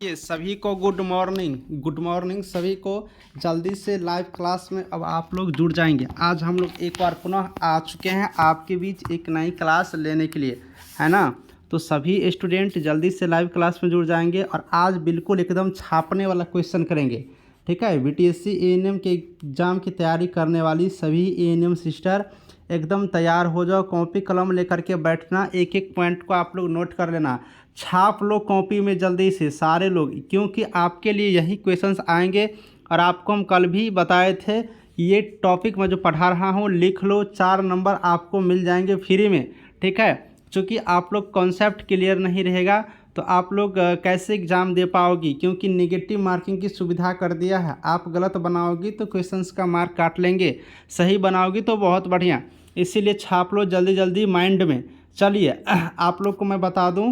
ये सभी को गुड मॉर्निंग सभी को। जल्दी से लाइव क्लास में अब आप लोग जुड़ जाएंगे। आज हम लोग एक बार पुनः आ चुके हैं आपके बीच एक नई क्लास लेने के लिए, है ना। तो सभी स्टूडेंट जल्दी से लाइव क्लास में जुड़ जाएंगे और आज बिल्कुल एकदम छापने वाला क्वेश्चन करेंगे, ठीक है। बीटीएससी एएनएम के एग्ज़ाम की तैयारी करने वाली सभी एएनएम सिस्टर एकदम तैयार हो जाओ। कॉपी कलम लेकर के बैठना, एक एक पॉइंट को आप लोग नोट कर लेना, छाप लो कॉपी में जल्दी से सारे लोग, क्योंकि आपके लिए यही क्वेश्चंस आएंगे। और आपको हम कल भी बताए थे, ये टॉपिक मैं जो पढ़ा रहा हूँ लिख लो, 4 नंबर आपको मिल जाएंगे फ्री में, ठीक है। चूँकि आप लोग कॉन्सेप्ट क्लियर नहीं रहेगा तो आप लोग कैसे एग्ज़ाम दे पाओगी, क्योंकि नेगेटिव मार्किंग की सुविधा कर दिया है। आप गलत बनाओगी तो क्वेश्चंस का मार्क काट लेंगे, सही बनाओगी तो बहुत बढ़िया। इसीलिए छाप लो जल्दी जल्दी माइंड में। चलिए आप लोग को मैं बता दूं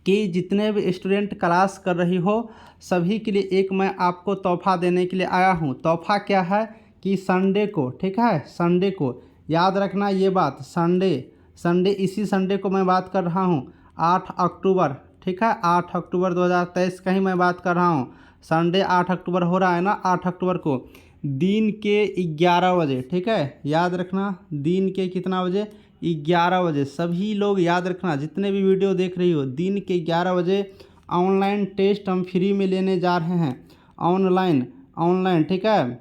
कि जितने भी स्टूडेंट क्लास कर रही हो सभी के लिए एक मैं आपको तोहफा देने के लिए आया हूँ। तोहफा क्या है कि संडे को, ठीक है, संडे को याद रखना ये बात, संडे इसी संडे को मैं बात कर रहा हूँ, 8 अक्टूबर, ठीक है, 8 अक्टूबर 2023 का ही मैं बात कर रहा हूँ। संडे 8 अक्टूबर हो रहा है ना, 8 अक्टूबर को दिन के 11 बजे, ठीक है, याद रखना दिन के कितना बजे, 11 बजे। सभी लोग याद रखना, जितने भी वीडियो देख रही हो, दिन के 11 बजे ऑनलाइन टेस्ट हम फ्री में लेने जा रहे हैं। ऑनलाइन, ठीक है,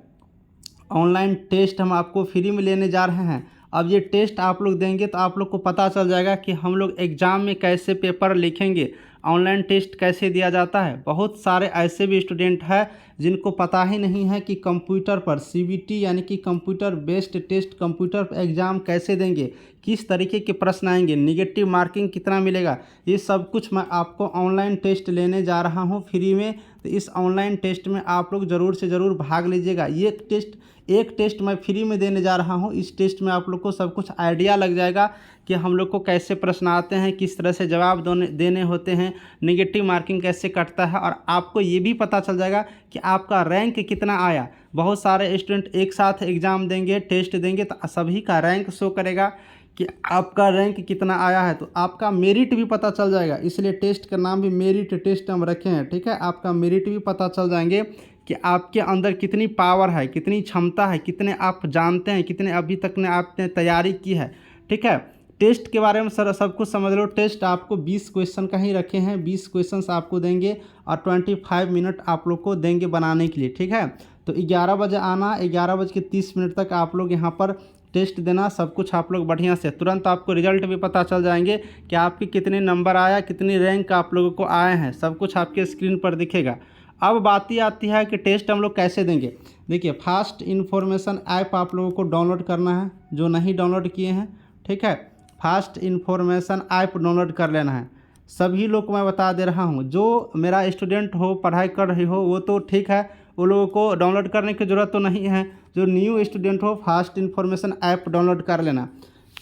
ऑनलाइन टेस्ट हम आपको फ्री में लेने जा रहे हैं। अब ये टेस्ट आप लोग देंगे तो आप लोग को पता चल जाएगा कि हम लोग एग्ज़ाम में कैसे पेपर लिखेंगे, ऑनलाइन टेस्ट कैसे दिया जाता है। बहुत सारे ऐसे भी स्टूडेंट हैं जिनको पता ही नहीं है कि कंप्यूटर पर सीबीटी यानी कि कंप्यूटर बेस्ड टेस्ट, कंप्यूटर पर एग्ज़ाम कैसे देंगे, किस तरीके के प्रश्न आएंगे, नेगेटिव मार्किंग कितना मिलेगा, ये सब कुछ मैं आपको ऑनलाइन टेस्ट लेने जा रहा हूँ फ्री में। तो इस ऑनलाइन टेस्ट में आप लोग ज़रूर से ज़रूर भाग लीजिएगा। ये एक टेस्ट मैं फ्री में देने जा रहा हूँ। इस टेस्ट में आप लोग को सब कुछ आइडिया लग जाएगा कि हम लोग को कैसे प्रश्न आते हैं, किस तरह से जवाब देने होते हैं, नेगेटिव मार्किंग कैसे कटता है, और आपको ये भी पता चल जाएगा कि आपका रैंक कितना आया। बहुत सारे स्टूडेंट एक साथ एग्ज़ाम देंगे, टेस्ट देंगे, तो सभी का रैंक शो करेगा कि आपका रैंक कितना आया है, तो आपका मेरिट भी पता चल जाएगा। इसलिए टेस्ट का नाम भी मेरिट टेस्ट हम रखे हैं, ठीक है। आपका मेरिट भी पता चल जाएंगे कि आपके अंदर कितनी पावर है, कितनी क्षमता है, कितने आप जानते हैं, कितने अभी तक ने आपने तैयारी की है, ठीक है। टेस्ट के बारे में सर सब कुछ समझ लो। टेस्ट आपको 20 क्वेश्चन का ही रखे हैं, 20 क्वेश्चंस आपको देंगे और 25 मिनट आप लोग को देंगे बनाने के लिए, ठीक है। तो 11 बजे आना, 11:30 तक आप लोग यहाँ पर टेस्ट देना। सब कुछ आप लोग बढ़िया से, तुरंत आपको रिजल्ट भी पता चल जाएंगे कि आपके कितने नंबर आया, कितनी रैंक आप लोगों को आए हैं, सब कुछ आपके स्क्रीन पर दिखेगा। अब बात ही आती है कि टेस्ट हम लोग कैसे देंगे। देखिए, फास्ट इन्फॉर्मेशन ऐप आप लोगों को डाउनलोड करना है, जो नहीं डाउनलोड किए हैं, ठीक है। फास्ट इन्फॉर्मेशन ऐप डाउनलोड कर लेना है। सभी लोग को मैं बता दे रहा हूँ, जो मेरा स्टूडेंट हो, पढ़ाई कर रही हो, वो तो ठीक है, वो लोगों को डाउनलोड करने की ज़रूरत तो नहीं है। जो न्यू स्टूडेंट हो, फास्ट इन्फॉर्मेशन ऐप डाउनलोड कर लेना।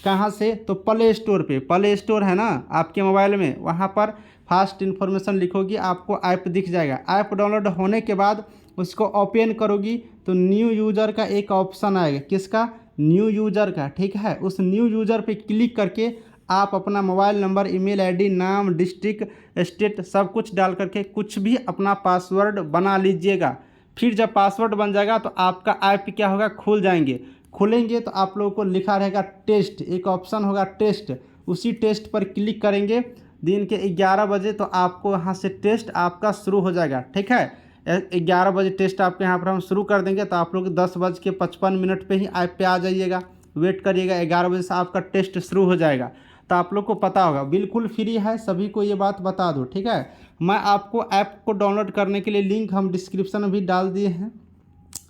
कहाँ से? तो प्ले स्टोर पे, प्ले स्टोर है ना आपके मोबाइल में, वहाँ पर फास्ट इन्फॉर्मेशन लिखोगी, आपको ऐप दिख जाएगा। ऐप डाउनलोड होने के बाद उसको ओपन करोगी तो न्यू यूज़र का एक ऑप्शन आएगा। किसका? न्यू यूज़र का, ठीक है। उस न्यू यूज़र पे क्लिक करके आप अपना मोबाइल नंबर, ईमेल आईडी, नाम, डिस्ट्रिक्ट, स्टेट सब कुछ डाल करके कुछ भी अपना पासवर्ड बना लीजिएगा। फिर जब पासवर्ड बन जाएगा तो आपका ऐप क्या होगा, खुल जाएंगे। खुलेंगे तो आप लोगों को लिखा रहेगा टेस्ट, एक ऑप्शन होगा टेस्ट, उसी टेस्ट पर क्लिक करेंगे। दिन के 11 बजे तो आपको वहाँ से टेस्ट आपका शुरू हो जाएगा, ठीक है। 11 बजे टेस्ट आपके यहाँ पर हम शुरू कर देंगे, तो आप लोग 10:55 पे ही ऐप पे आ जाइएगा, वेट करिएगा, 11 बजे से आपका टेस्ट शुरू हो जाएगा। तो आप लोग को पता होगा, बिल्कुल फ्री है, सभी को ये बात बता दो, ठीक है। मैं आपको ऐप को डाउनलोड करने के लिए लिंक हम डिस्क्रिप्शन में भी डाल दिए हैं,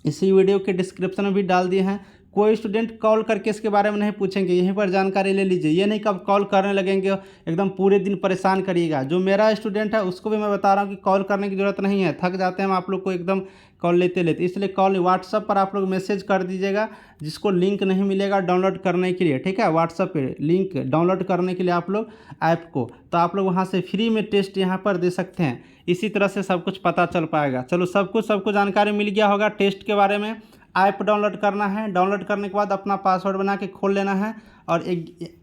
इसी वीडियो के डिस्क्रिप्शन में भी डाल दिए हैं। कोई स्टूडेंट कॉल करके इसके बारे में नहीं पूछेंगे, यहीं पर जानकारी ले लीजिए। ये नहीं कब कॉल करने लगेंगे एकदम पूरे दिन परेशान करिएगा। जो मेरा स्टूडेंट है उसको भी मैं बता रहा हूँ कि कॉल करने की ज़रूरत नहीं है, थक जाते हैं हम आप लोग को एकदम कॉल लेते लेते। इसलिए कॉल व्हाट्सअप पर आप लोग मैसेज कर दीजिएगा, जिसको लिंक नहीं मिलेगा डाउनलोड करने के लिए, ठीक है। व्हाट्सअप पे लिंक डाउनलोड करने के लिए आप लोग ऐप को, तो आप लोग वहाँ से फ्री में टेस्ट यहाँ पर दे सकते हैं। इसी तरह से सब कुछ पता चल पाएगा। चलो, सबको जानकारी मिल गया होगा टेस्ट के बारे में। ऐप डाउनलोड करना है, डाउनलोड करने के बाद अपना पासवर्ड बना के खोल लेना है। और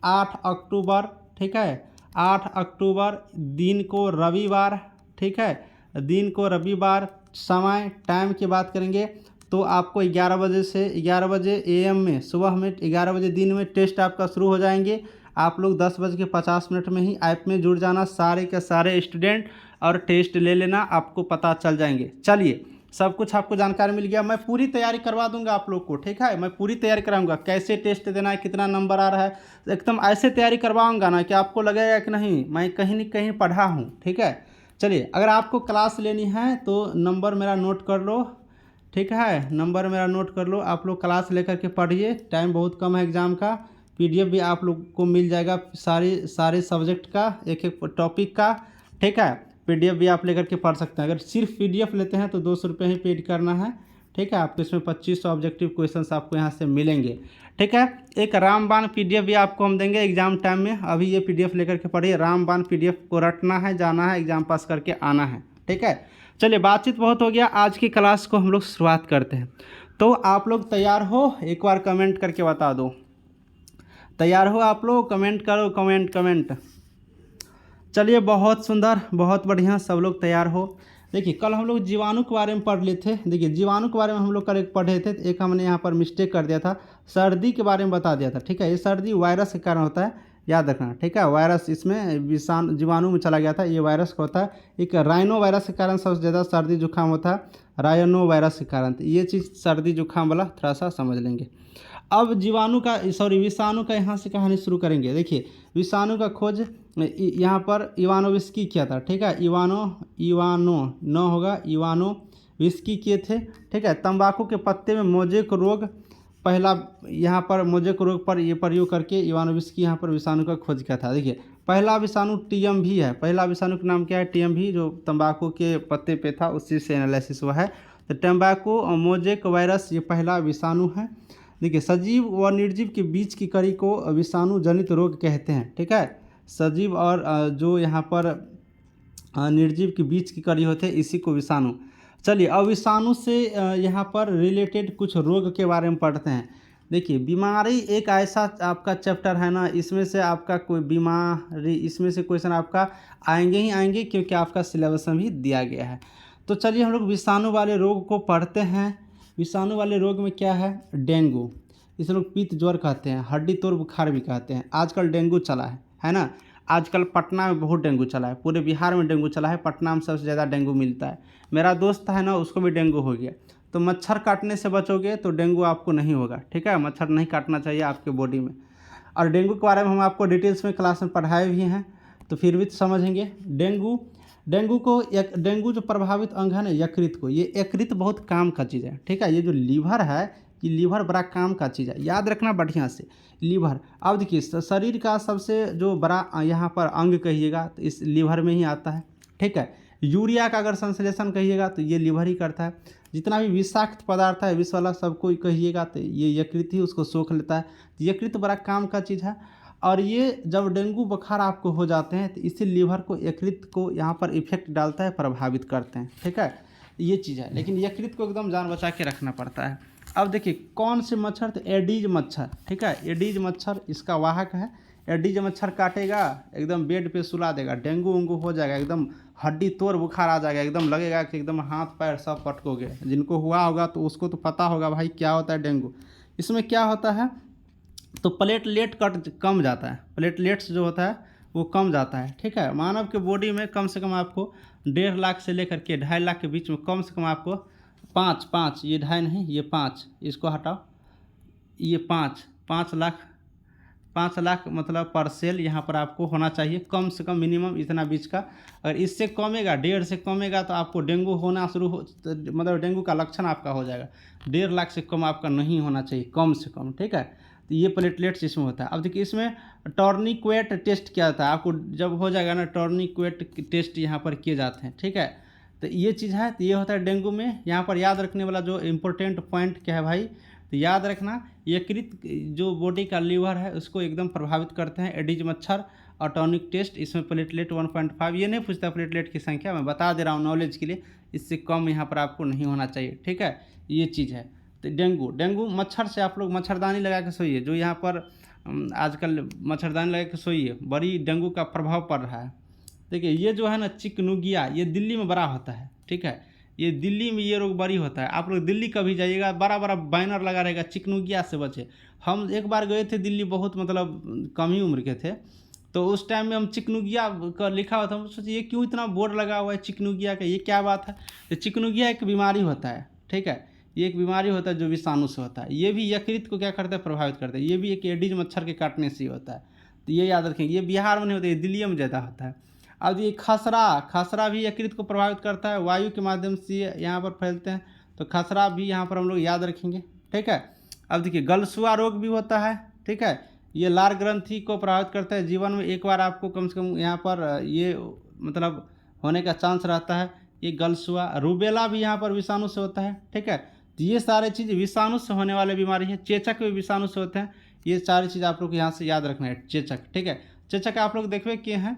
8 अक्टूबर, ठीक है, 8 अक्टूबर दिन को रविवार, ठीक है, दिन को रविवार, समय टाइम की बात करेंगे तो आपको 11 बजे से 11 बजे AM में, सुबह में 11 बजे दिन में टेस्ट आपका शुरू हो जाएंगे। आप लोग 10:50 में ही ऐप में जुड़ जाना सारे के सारे स्टूडेंट, और टेस्ट ले लेना, आपको पता चल जाएंगे। चलिए, सब कुछ आपको जानकारी मिल गया। मैं पूरी तैयारी करवा दूंगा आप लोग को, ठीक है। मैं पूरी तैयारी कराऊंगा, कैसे टेस्ट देना है, कितना नंबर आ रहा है, एकदम ऐसे तैयारी करवाऊंगा ना कि आपको लगेगा कि नहीं मैं कहीं न कहीं पढ़ा हूँ, ठीक है। चलिए, अगर आपको क्लास लेनी है तो नंबर मेरा नोट कर लो, ठीक है। नंबर मेरा नोट कर लो, आप लोग क्लास लेकर के पढ़िए। टाइम बहुत कम है एग्ज़ाम का। PDF भी आप लोग को मिल जाएगा सारे सब्जेक्ट का, एक एक टॉपिक का, ठीक है। PDF भी आप लेकर के पढ़ सकते हैं। अगर सिर्फ PDF लेते हैं तो 200 रुपये ही पेड करना है, ठीक है। आपको इसमें 2500 ऑब्जेक्टिव क्वेश्चंस आपको यहाँ से मिलेंगे, ठीक है। एक रामबाण PDF भी आपको हम देंगे एग्जाम टाइम में। अभी ये PDF लेकर के पढ़िए। रामबाण PDF को रटना है, जाना है, एग्जाम पास करके आना है, ठीक है। चलिए, बातचीत बहुत हो गया, आज की क्लास को हम लोग शुरुआत करते हैं। तो आप लोग तैयार हो? एक बार कमेंट करके बता दो, तैयार हो आप लोग? कमेंट करो, कमेंट। चलिए, बहुत सुंदर, बहुत बढ़िया, सब लोग तैयार हो। देखिए, कल हम लोग जीवाणु के बारे में पढ़ लिए थे। देखिए, जीवाणु के बारे में हम लोग कल एक पढ़े थे, एक हमने यहाँ पर मिस्टेक कर दिया था, सर्दी के बारे में बता दिया था, ठीक है। ये सर्दी वायरस के कारण होता है, याद रखना, ठीक है। वायरस इसमें विषाणु जीवाणु में चला गया था, ये वायरस का होता है। एक राइनो वायरस के कारण सबसे ज़्यादा सर्दी जुकाम होता है, राइनो वायरस के कारण। तो ये चीज़ सर्दी जुकाम वाला थोड़ा सा समझ लेंगे। अब विषाणु का यहाँ से कहानी शुरू करेंगे। देखिए, विषाणु का खोज यहाँ पर इवानोविस्की किया था, ठीक है। इवानोविस्की किए थे, ठीक है। तंबाकू के पत्ते में मोजेक रोग, पहला यहाँ पर मोजेक रोग पर ये प्रयोग करके इवानोविस्की यहाँ पर विषाणु का खोज किया था। देखिए, पहला विषाणु TMV है। पहला विषाणु का नाम क्या है? TMV, जो तंबाकू के पत्ते पे था, उसी से एनालिसिस हुआ है। तो तंबाकू मोजेक वायरस ये पहला विषाणु है। देखिए, सजीव व निर्जीव के बीच की कड़ी को विषाणु जनित रोग कहते हैं, ठीक है। सजीव और जो यहाँ पर निर्जीव के बीच की कड़ी होते हैं, इसी को विषाणु। चलिए, अब विषाणु से यहाँ पर रिलेटेड कुछ रोग के बारे में पढ़ते हैं। देखिए, बीमारी एक ऐसा आपका चैप्टर है ना, इसमें से आपका कोई बीमारी, इसमें से क्वेश्चन आपका आएंगे ही आएंगे, क्योंकि आपका सिलेबस में भी दिया गया है। तो चलिए, हम लोग विषाणु वाले रोग को पढ़ते हैं। विषाणु वाले रोग में क्या है? डेंगू, इसे लोग पित्त ज्वर कहते हैं, हड्डी तोड़ बुखार भी कहते हैं। आजकल डेंगू चला है ना। आजकल पटना में बहुत डेंगू चला है, पूरे बिहार में डेंगू चला है, पटना में सबसे ज़्यादा डेंगू मिलता है। मेरा दोस्त है ना, उसको भी डेंगू हो गया। तो मच्छर काटने से बचोगे तो डेंगू आपको नहीं होगा, ठीक है। मच्छर नहीं काटना चाहिए आपके बॉडी में। और डेंगू के बारे में हम आपको डिटेल्स में क्लास में पढ़ाए भी हैं, तो फिर भी समझेंगे। डेंगू जो प्रभावित अंग है ना, यकृत को, ये यकृत बहुत काम का चीज़ है, ठीक है। ये जो लीवर है, ये लीवर बड़ा काम का चीज़ है, याद रखना बढ़िया से, लीवर। अब देखिए, शरीर का सबसे जो बड़ा यहाँ पर अंग कहिएगा तो इस लीवर में ही आता है, ठीक है। यूरिया का अगर संश्लेषण कहिएगा तो ये लीवर ही करता है। जितना भी विषाक्त पदार्थ है, विष वाला, सबको कहिएगा तो ये यकृत ही उसको सोख लेता है। यकृत बड़ा काम का चीज़ है। और ये जब डेंगू बुखार आपको हो जाते हैं तो इसी लीवर को, यकृत को यहाँ पर इफेक्ट डालता है, प्रभावित करते हैं, ठीक है। ये चीज़ है, लेकिन यकृत को एकदम जान बचा के रखना पड़ता है। अब देखिए, कौन से मच्छर? तो एडीज मच्छर, ठीक है। एडीज मच्छर इसका वाहक है। एडीज मच्छर काटेगा, एकदम बेड पे सुला देगा, डेंगू उंगू हो जाएगा, एकदम हड्डी तोड़ बुखार आ जाएगा, एकदम लगेगा कि एकदम हाथ पैर सब पटकोगे। जिनको हुआ होगा तो उसको तो पता होगा भाई क्या होता है डेंगू। इसमें क्या होता है, तो प्लेटलेट कम जाता है, प्लेटलेट्स जो होता है वो कम जाता है, ठीक है। मानव के बॉडी में कम से कम आपको 1.5 लाख से लेकर के 2.5 लाख के बीच में कम से कम आपको पाँच, ये 2.5 नहीं, ये 5, इसको हटाओ, ये 5 लाख मतलब पर सेल यहाँ पर आपको होना चाहिए, कम से कम मिनिमम इतना बीच का। अगर इससे कमेगा, 1.5 से कमेगा, तो आपको डेंगू होना मतलब डेंगू का लक्षण आपका हो जाएगा। 1.5 लाख से कम आपका नहीं होना चाहिए, कम से कम, ठीक है। तो ये प्लेटलेट्स इसमें होता है। अब देखिए, इसमें टॉर्निक्वेट टेस्ट किया जाता है। आपको जब हो जाएगा ना, टॉर्निक्वेट टेस्ट यहाँ पर किए जाते हैं, ठीक है। तो ये चीज़ है, तो ये होता है डेंगू में। यहाँ पर याद रखने वाला जो इम्पोर्टेंट पॉइंट क्या है भाई, तो याद रखना, यकृत जो बॉडी का लीवर है उसको एकदम प्रभावित करते हैं एडीज मच्छर। और टॉनिक टेस्ट, इसमें प्लेटलेट 1.5, ये नहीं पूछता प्लेटलेट की संख्या, मैं बता दे रहा हूँ नॉलेज के लिए, इससे कम यहाँ पर आपको नहीं होना चाहिए, ठीक है। ये चीज़ है। तो डेंगू मच्छर से आप लोग मच्छरदानी लगा के सोइए। जो यहाँ पर आजकल मच्छरदानी लगा के सोइए, बड़ी डेंगू का प्रभाव पड़ रहा है। देखिए ये जो है ना चिकनुगिया, ये दिल्ली में बड़ा होता है, ठीक है। ये दिल्ली में ये रोग बड़ी होता है। आप लोग दिल्ली कभी जाइएगा, बड़ा बड़ा बैनर लगा रहेगा चिकनुगिया से बचे। हम एक बार गए थे दिल्ली, बहुत मतलब कम ही उम्र के थे, तो उस टाइम में हम चिकनुगिया का लिखा हुआ था, हम सोचे ये क्यों इतना बोर्ड लगा हुआ है चिकनुगिया का, ये क्या बात है। तो चिकनुगिया एक बीमारी होता है, ठीक है। ये एक बीमारी होता है जो विषाणु से होता है। ये भी यकृत को क्या करता है, प्रभावित करता है। ये भी एक एडिज मच्छर के काटने से ही होता है, तो ये याद रखेंगे। ये बिहार में नहीं होता, ये दिल्ली में ज़्यादा होता है। अब ये खसरा भी यकृत को प्रभावित करता है, वायु के माध्यम से यहाँ पर फैलते हैं, तो खसरा भी यहाँ पर हम लोग याद रखेंगे, ठीक है। अब देखिए गलसुआ रोग भी होता है, ठीक है। ये लार ग्रंथि को प्रभावित करता है। जीवन में एक बार आपको कम से कम यहाँ पर ये मतलब होने का चांस रहता है, ये गलसुआ। रूबेला भी यहाँ पर विषाणु से होता है, ठीक है। तो ये सारे चीज़ विषाणु से होने वाले बीमारी है। चेचक भी विषाणु से होते हैं। ये सारी चीज़ आप लोग यहाँ से याद रखना है। चेचक, ठीक है। चेचक आप लोग देखिए किए हैं,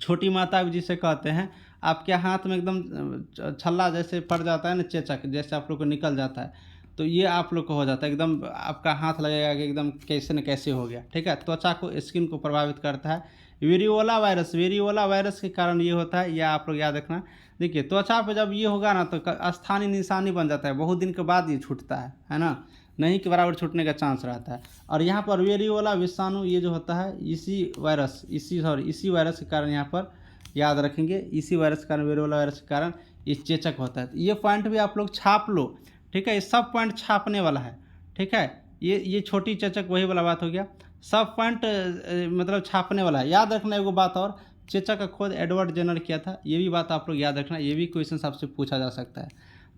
छोटी माता जिसे कहते हैं, आपके हाथ में एकदम छल्ला जैसे पड़ जाता है ना, चेचक जैसे आप लोग को निकल जाता है, तो ये आप लोग को हो जाता है एकदम, आपका हाथ लगेगा कि एकदम कैसे न कैसे हो गया, ठीक है। त्वचा को, स्किन को प्रभावित करता है। वेरियोला वायरस के कारण ये होता है, यह आप लोग याद रखना। देखिए त्वचा पे जब ये होगा ना तो स्थानीय निशानी बन जाता है, बहुत दिन के बाद ये छूटता है ना, नहीं के बराबर छूटने का चांस रहता है। और यहाँ पर वेरियोला विषाणु ये जो होता है, इसी वायरस के कारण यहाँ पर याद रखेंगे, इसी वायरस के कारण, वेरियोला वायरस के कारण ये चेचक होता है। तो ये पॉइंट भी आप लोग छाप लो, ठीक है। ये सब पॉइंट छापने वाला है, ठीक है। ये छोटी चेचक वही वाला बात हो गया, सब पॉइंट मतलब छापने वाला है। याद रखना एगो बात और, चेचक का खोज एडवर्ड जेनर किया था, ये भी बात आप लोग याद रखना, ये भी क्वेश्चन आपसे पूछा जा सकता है।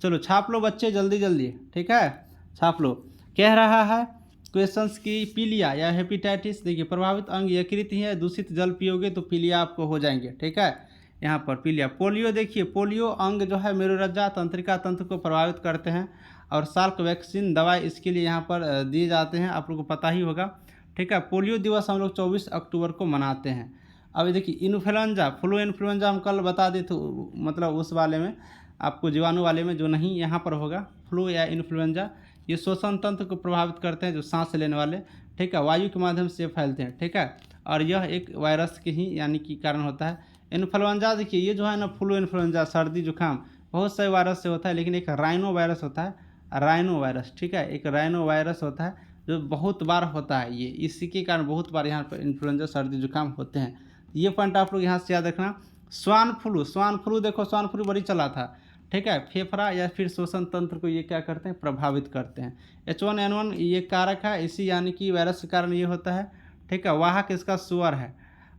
चलो छाप लो बच्चे जल्दी जल्दी, ठीक है, छाप लो। कह रहा है क्वेश्चंस की पीलिया या हेपेटाइटिस, देखिए प्रभावित अंग यकृत ही है, दूषित जल पियोगे तो पीलिया आपको हो जाएंगे, ठीक है। यहाँ पर पीलिया। पोलियो, देखिए पोलियो अंग जो है मेरुरज्जा तंत्रिका तंत्र को प्रभावित करते हैं, और साल्क वैक्सीन दवाई इसके लिए यहाँ पर दिए जाते हैं, आप लोग को पता ही होगा, ठीक है। पोलियो दिवस हम लोग 24 अक्टूबर को मनाते हैं। अब देखिए इन्फ्लुएंजा, फ्लू इन्फ्लुएंजा हम कल बता दें, तो मतलब उस वाले में आपको जीवाणु वाले में जो नहीं यहाँ पर होगा, फ्लू या इन्फ्लुएंजा, ये श्वसन तंत्र को प्रभावित करते हैं, जो सांस लेने वाले, ठीक है, वायु के माध्यम से फैलते हैं, ठीक है। और यह एक वायरस के ही यानी कि कारण होता है। इन्फ्लुएंजा देखिए ये जो है ना, फ्लू इन्फ्लुएंजा सर्दी जुकाम बहुत से वायरस से होता है, लेकिन एक राइनो वायरस होता है, राइनो वायरस, ठीक है, एक राइनो वायरस होता है जो बहुत बार होता है, ये इसी के कारण बहुत बार यहाँ पर इन्फ्लुएंजा सर्दी जुकाम होते हैं। ये पॉइंट आप लोग यहाँ से याद रखना। स्वान फ्लू देखो, स्वान फ्लू बड़ी चला था, ठीक है। फेफड़ा या फिर श्वसन तंत्र को ये क्या करते हैं, प्रभावित करते हैं। H1N1 ये कारक है, इसी यानी कि वायरस के कारण ये होता है, ठीक है। वाहक इसका सुअर है।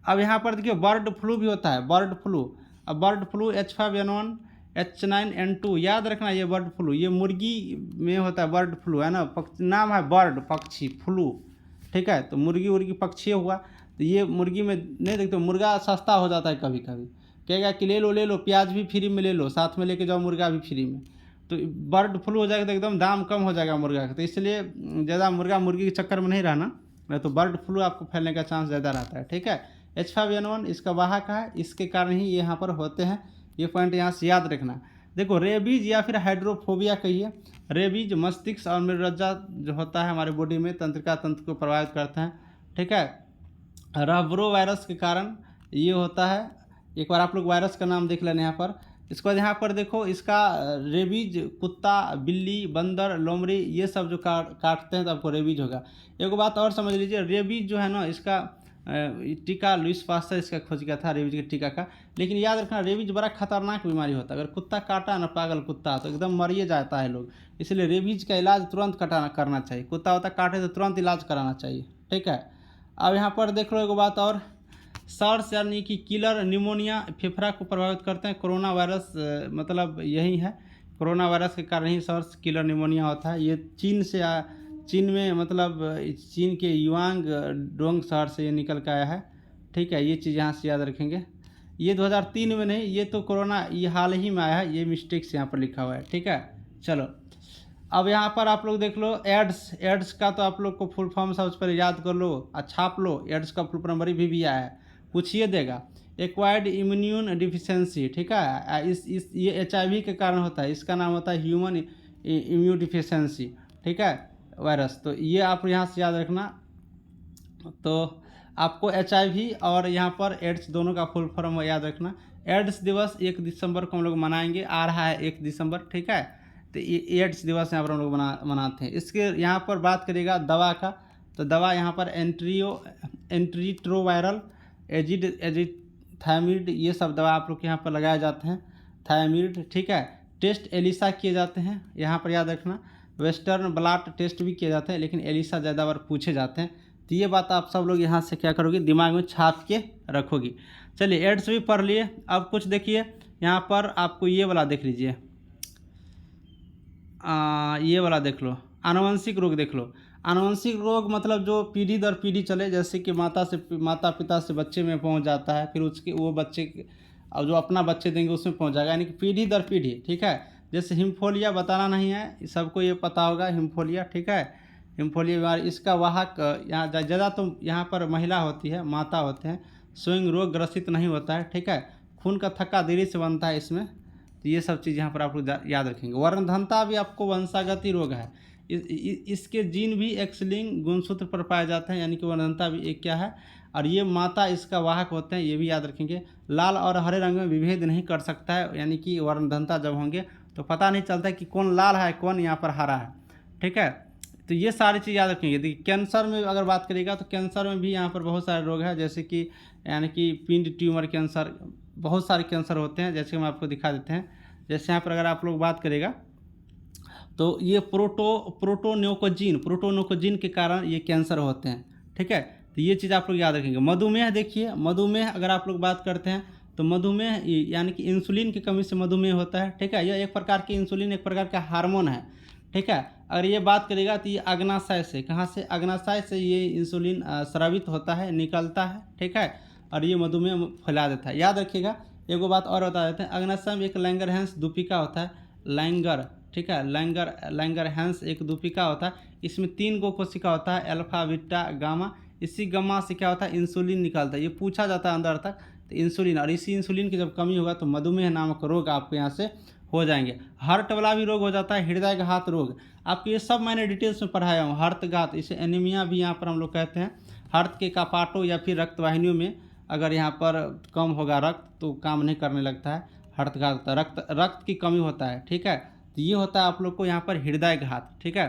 अब यहाँ पर देखिए बर्ड फ्लू भी होता है, बर्ड फ्लू। अब बर्ड फ्लू H5N1 H9N2 याद रखना, ये बर्ड फ्लू ये मुर्गी में होता है, बर्ड फ्लू है ना, नाम है बर्ड, पक्षी, फ्लू, ठीक है। तो मुर्गी पक्षी हुआ, तो ये मुर्गी में नहीं देखते, मुर्गा सस्ता हो जाता है कभी कभी, कहेगा कि ले लो प्याज भी फ्री में ले लो, साथ में लेके जाओ मुर्गा भी फ्री में, तो बर्ड फ्लू हो जाएगा तो एकदम दाम कम हो जाएगा मुर्गा का। तो इसलिए ज़्यादा मुर्गी के चक्कर में नहीं रहना, नहीं तो बर्ड फ्लू आपको फैलने का चांस ज़्यादा रहता है, ठीक है। H5N1 इसका वाहक है, इसके कारण ही ये यहाँ पर होते हैं, ये पॉइंट यहाँ से याद रखना। देखो रेबीज या फिर हाइड्रोफोबिया कहिए, रेबीज मस्तिष्क और मेरुरज्जा जो होता है हमारे बॉडी में, तंत्रिका तंत्र को प्रभावित करते हैं, ठीक है। रबरो वायरस के कारण ये होता है। एक बार आप लोग वायरस का नाम देख लेना यहाँ पर। इसके बाद यहाँ पर देखो, इसका रेबीज कुत्ता, बिल्ली, बंदर, लोमड़ी ये सब जो काटते हैं तो आपको रेबीज होगा। एक बात और समझ लीजिए, रेबीज जो है ना, इसका टीका लुइस पास्टर इसका खोज किया था, रेबीज के टीका का। लेकिन याद रखना रेबीज बड़ा खतरनाक बीमारी होता है, अगर कुत्ता काटा ना, पागल कुत्ता, तो एकदम मरिए जाता है लोग। इसलिए रेबीज का इलाज तुरंत करना चाहिए, कुत्ता वत्ता काटे तो तुरंत इलाज कराना चाहिए, ठीक है। अब यहाँ पर देख लो एक बात और, सार्स यानी कि किलर निमोनिया फेफड़ा को प्रभावित करते हैं। कोरोना वायरस मतलब यही है, कोरोना वायरस के कारण ही सार्स किलर निमोनिया होता है। ये चीन में मतलब चीन के युआंग डोंग शहर से ये निकल के आया है, ठीक है। ये चीज़ यहाँ से याद रखेंगे। ये 2003 में नहीं, ये तो कोरोना ये हाल ही में आया है, ये मिस्टेक से यहाँ पर लिखा हुआ है, ठीक है। चलो अब यहाँ पर आप लोग देख लो, एड्स का तो आप लोग को फुल फॉर्म सबसे पहले याद कर लो, छाप लो। एड्स का फुल फॉर्म भी आया है, पूछिए देगा। एक्वायर्ड इम्यून डिफिशेंसी, ठीक है, ये HIV के कारण होता है, इसका नाम होता है ह्यूमन इम्यून डिफिशेंसी, ठीक है, वायरस। तो ये आप यहाँ से याद रखना। तो आपको HIV और यहाँ पर एड्स दोनों का फुल फॉर्म याद रखना। एड्स दिवस 1 दिसंबर को हम लोग मनाएंगे, आ रहा है 1 दिसंबर, ठीक है। तो ये एड्स दिवस यहाँ पर हम लोग मनाते हैं। इसके यहाँ पर बात करिएगा दवा का, तो दवा यहाँ पर एंट्रीट्रोवायरल, थायमिड, ये सब दवा आप लोग के यहाँ पर लगाए जाते हैं, थायमिड, ठीक है। टेस्ट एलिसा किए जाते हैं, यहाँ पर याद रखना। वेस्टर्न ब्लॉट टेस्ट भी किए जाते हैं, लेकिन एलिसा ज़्यादा बार पूछे जाते हैं। तो ये बात आप सब लोग यहाँ से क्या करोगे, दिमाग में छाप के रखोगी। चलिए एड्स भी पढ़ लिए। अब कुछ देखिए यहाँ पर आपको ये वाला देख लीजिए, ये वाला देख लो, आनुवंशिक रोग देख लो। आनुवंशिक रोग मतलब जो पीढ़ी दर पीढ़ी चले, जैसे कि माता पिता से बच्चे में पहुंच जाता है, फिर उसके वो बच्चे और जो अपना बच्चे देंगे उसमें पहुंच जाएगा, यानी कि पीढ़ी दर पीढ़ी, ठीक है। जैसे हिमोफीलिया बताना नहीं है, सबको ये पता होगा हिमोफीलिया, ठीक है। हिमोफीलिया बीमारी, इसका वाहक यहाँ ज़्यादा तो यहाँ पर महिला होती है, माता होते हैं। स्वयं रोग ग्रसित नहीं होता है, ठीक है। खून का थक्का देरी से बनता है इसमें। तो ये सब चीज़ यहाँ पर आप लोग याद रखेंगे। वर्णधनता भी आपको वंशागति रोग है, इसके जीन भी एक्स लिंक गुणसूत्र पर पाए जाते हैं, यानी कि वर्णधनता भी एक क्या है, और ये माता इसका वाहक होते हैं, ये भी याद रखेंगे। लाल और हरे रंग में विभेद नहीं कर सकता है, यानी कि वर्णधनता जब होंगे तो पता नहीं चलता है कि कौन लाल है कौन यहाँ पर हरा है, ठीक है। तो ये सारी चीज़ याद रखेंगे। देखिए कैंसर में अगर बात करिएगा तो कैंसर में भी यहाँ पर बहुत सारे रोग हैं, जैसे कि यानी कि पिंड ट्यूमर कैंसर, बहुत सारे कैंसर होते हैं, जैसे हम आपको दिखा देते हैं। जैसे यहाँ पर अगर आप लोग बात करेगा तो ये प्रोटोन्यूकोजीन के कारण ये कैंसर होते हैं, ठीक है। तो ये चीज़ आप लोग याद रखेंगे। मधुमेह देखिए, मधुमेह अगर आप लोग बात करते हैं तो मधुमेह यानी कि इंसुलिन की कमी से मधुमेह होता है, ठीक है। यह एक प्रकार की इंसुलिन एक प्रकार का हार्मोन है, ठीक है। अगर ये बात करेगा तो ये अग्नाशय से, कहाँ से, अग्नाशय से ये इंसुलिन स्रावित होता है, निकलता है, ठीक है, और ये मधुमेह फैला देता है। याद रखिएगा। एगो बात और बता देते हैं, अग्नाशय में एक लैंगरहैंस दूपिका होता है, लैंगर, ठीक है, लैंगरहैंस एक दूपिका होता है। इसमें 3 गो कोशिका होता है, अल्फा बीटा गामा। इसी गामा से क्या होता है, इंसुलिन निकलता है। ये पूछा जाता है अंदर तक, तो इंसुलिन, और इसी इंसुलिन की जब कमी होगा तो मधुमेह नामक रोग आपको यहाँ से हो जाएंगे। हार्ट वाला भी रोग हो जाता है, हृदयघात रोग, आपको ये सब मैंने डिटेल्स में पढ़ाया हूँ। हार्टघात, इसे एनीमिया भी यहाँ पर हम लोग कहते हैं। हार्ट के कपाटों या फिर रक्तवाहिनियों में अगर यहाँ पर कम होगा रक्त तो काम नहीं करने लगता है, हार्टघात, रक्त की कमी होता है, ठीक है। तो ये होता है आप लोग को यहाँ पर हृदयघात, ठीक है।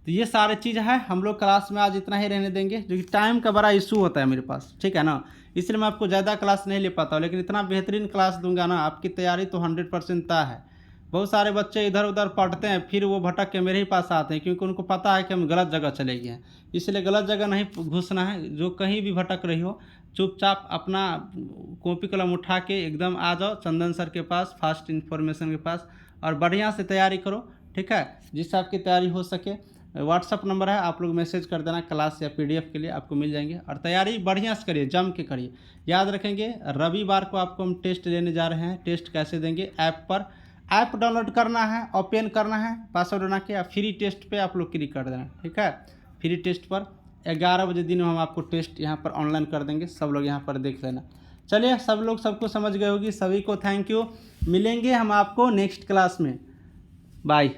तो ये सारे चीज़ है, हम लोग क्लास में आज इतना ही रहने देंगे, जो कि टाइम का बड़ा इशू होता है मेरे पास, ठीक है ना, इसलिए मैं आपको ज़्यादा क्लास नहीं ले पाता हूँ, लेकिन इतना बेहतरीन क्लास दूंगा ना, आपकी तैयारी तो 100% तय है। बहुत सारे बच्चे इधर उधर पढ़ते हैं, फिर वो भटक के मेरे ही पास आते हैं, क्योंकि उनको पता है कि हम गलत जगह चले गए हैं। इसलिए गलत जगह नहीं घुसना है। जो कहीं भी भटक रही हो, चुपचाप अपना कॉपी कलम उठा के एकदम आ जाओ चंदन सर के पास, फास्ट इन्फॉर्मेशन के पास, और बढ़िया से तैयारी करो, ठीक है, जिससे आपकी तैयारी हो सके। व्हाट्सअप नंबर है, आप लोग मैसेज कर देना, क्लास या PDF के लिए आपको मिल जाएंगे। और तैयारी बढ़िया से करिए, जम के करिए। याद रखेंगे रविवार को आपको हम टेस्ट लेने जा रहे हैं। टेस्ट कैसे देंगे, ऐप पर, ऐप डाउनलोड करना है, ओपन करना है, पासवर्ड बना के, या फ्री टेस्ट पे आप लोग क्लिक कर देना, ठीक है। फ्री टेस्ट पर 11 बजे दिन में हम आपको टेस्ट यहाँ पर ऑनलाइन कर देंगे, सब लोग यहाँ पर देख लेना। चलिए, सब लोग सबको समझ गए होगी। सभी को थैंक यू। मिलेंगे हम आपको नेक्स्ट क्लास में। बाय।